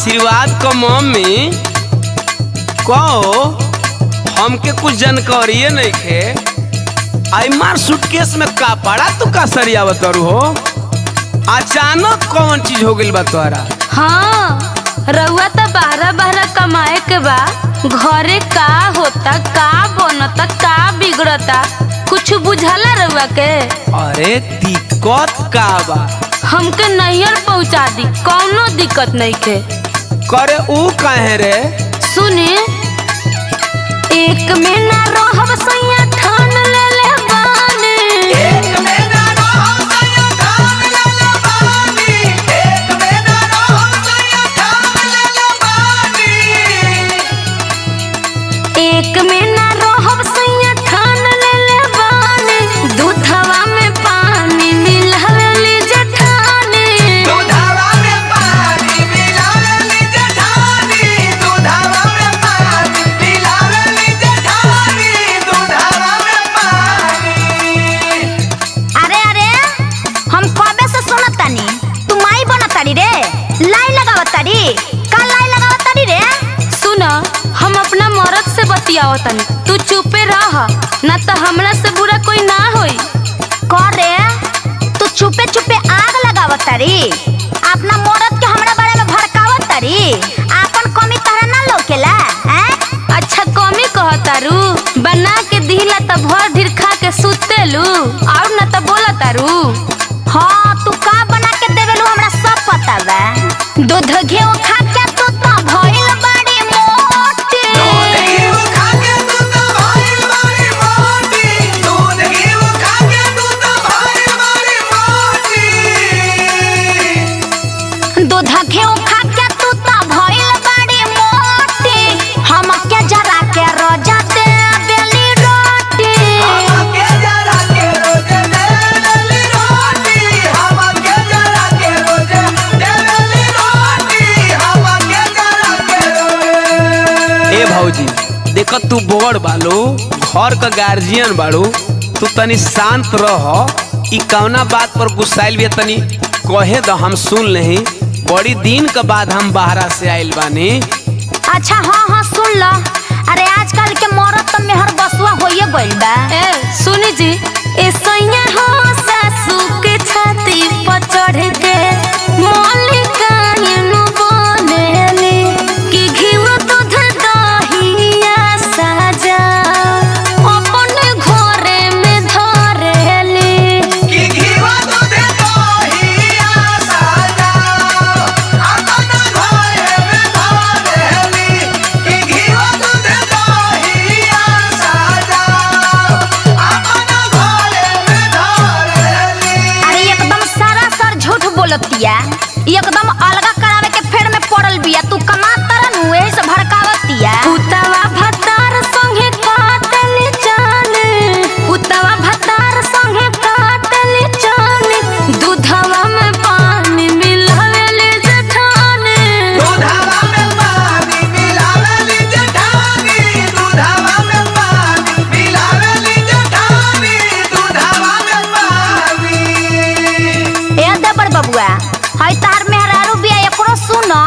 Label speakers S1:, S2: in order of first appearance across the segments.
S1: आशीर्वाद को मम्मी कहो हमके कुछ जानकारी नहीं खे। आई मार सूटकेस में का पड़ा तू का सरिया बतरू हो। अचानक कौन चीज हो गई बा तोरा?
S2: हाँ रउआ तो बाहरा बाहरा कमाए के बा, घरे का होता का बनता का बिगड़ता कुछ बुझाला रउआ के?
S1: अरे दिक्कत का बा?
S2: हमके नैहर पहुँचा दी, कौनो दिक्कत नहीं खे।
S1: करे ऊ काहे रे?
S2: सुनी एक में ना रहब सैया ठान ले ले बानी,
S1: एक में ना रहब सैया ठान ले ले बानी, एक में ना रहब सैया ठान ले ले बानी,
S2: एक में ना रहब सैया ठान ले ले बानी, दूधवा में पानी मिलावेली जेठानी,
S1: दूधवा में पानी मिलावेली जेठानी, दूधवा में पानी मिलावेली जेठानी, दूधवा में पानी।
S3: अरे अरे हम कबे से सुनत तानी तू माई बनत तारी रे, लाई लगावत तारी का लाई लगावत तारी रे?
S2: सुन हम अपना मर्द से बतियावत तनी, तू चुपे रह ना तो हमरा से बुरा कोई ना होई।
S3: करे तू चुपे चुपे आग लगावत तारी, अपना मर्द के हमरा बारे में भड़कावत तारी, आपन कमी तहरा ना लोकेला हैं?
S2: अच्छा कमी कहतारू, बना के दिला त भर ढीर खा के सुतेलू और ना त बोलतारू।
S3: हाँ तू का बना के देवेलू हमरा सब पता बा। दूध घी खा के तू तो भइल बड़ी मोटी,
S1: दूध घी खा के तू तो भइल बड़ी मोटी, दूध घी खा के तू तो भइल बड़ी मोटी,
S3: दूध घी खा के तू तो भइल बड़ी मोटी, हमके जरा के रोजा दे बेली रोटी,
S1: हमके जरा के रोज देवेली रोटी, हमके जरा के रोज देवेली रोटी, हमके जरा के रोज। ए भौजी देखो तू बड़ बालो, घर का गार्जियन बाड़ू, तू तनी शांत रह। ई कौना बात पर गुस्साइल भी तनी कहे द, हम सुन नहीं। बड़ी दिन के बाद हम बाहरा से आइल बानी।
S3: अच्छा हाँ हाँ सुन लो। अरे आजकल के मौरत तो मेहर बसुआ होइए गइल बा।
S2: ए सुनी जी, ए सैया हो सासू के छाती पर चढ़ के मौलिकाइन बनेली कि घीव दूध दहिया साजा अपने घरे में धरेली,
S1: कि घीवा दूध दहिया साजा अपना घरे में धरेली, कि घीवा दूध दहिया साजा अपना घरे में धरेली।
S3: अरे एकदम सरासर झूठ बोलतिया, एकदम अलगा करावे के फेर में पड़ल बिया। तू कमा तरन हुए से भड़कावतिया।
S2: पुतवा भतार संगे काटली जाने, पुतवा भतार संगे काटली जाने, दूधवा में पानी मिलावेली जेठानी,
S1: दूधवा में पानी मिलावेली जेठानी, दूधवा में पानी मिलावेली जेठानी, दूधवा में पानी।
S3: ए देबर बबुआ, हई तार मेहरारू बिया एकरो सुनो,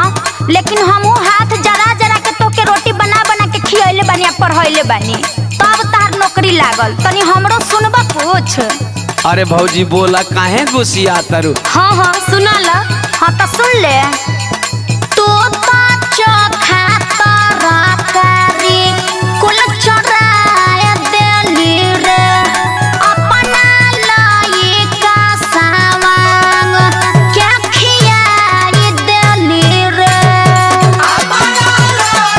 S3: लेकिन हमहू हाथ जरा जरा के तोके रोटी बना बना के खियैले बानी आ पढ़ैले बानी, तब तार नौकरी लागल। तनी हमरो सुनबा कुछ?
S1: अरे भौजी बोला काहे गुस्सिया तारू?
S2: हाँ हाँ सुना ला।
S3: हाँ तो सुन ले। तू तो चोखा तरकारी कुल चोराए देली रे, अपना लइका सावांग के खियाई देली रे,
S1: अपना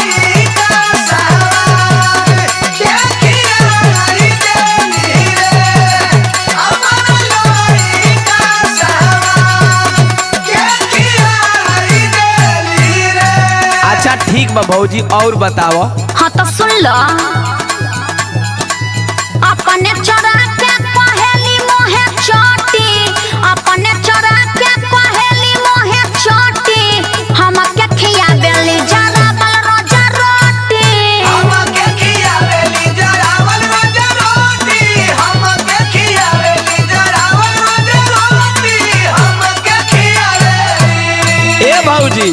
S1: लइका सावांग के खियाई देली रे, अपना लइका सावांग के खियाई देली रे। अच्छा ठीक बा भौजी और बताओ।
S3: हाँ तो सुन लो। अपने चोरा के कहेली मोहे चोटी, अपने चोरा के कहेली मोहे चोटी, हमके खियावेली जरा बल रोजा रोटी,
S1: हमके खियावेली जरावल रोज रोटी, हमके खियावेली जरावल रोज रोटी, हमके खियावेली। ए भौजी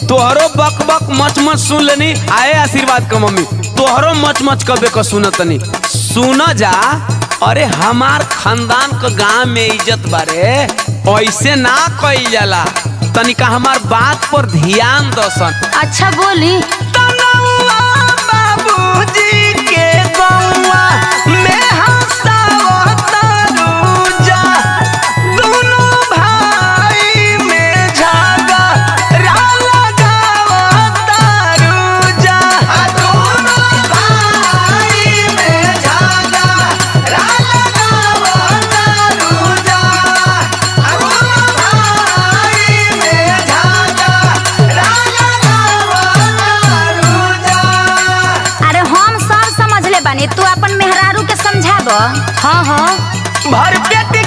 S1: तोहरो
S4: मच सुन लेनी आए आशीर्वाद का मम्मी तोहरो मच मच कबे का सुनतनी सुन जा। अरे हमार खानदान का गांव में इज्जत बारे ऐसे ना कइल जाला तनिका हमार बात पर ध्यान दसन।
S2: अच्छा बोली।
S1: बाबूजी के गौवा में हंसावता रूजा दोनों भाई में झगड़ा लगावता रूजा दोनों भाई में झगड़ा लगावता रूजा दोनों भाई में झगड़ा लगावता रूजा।
S3: अरे हम सब समझ ले बानी, तू अपन मेहरारू के समझाब।
S2: हाँ हाँ
S1: भर पेट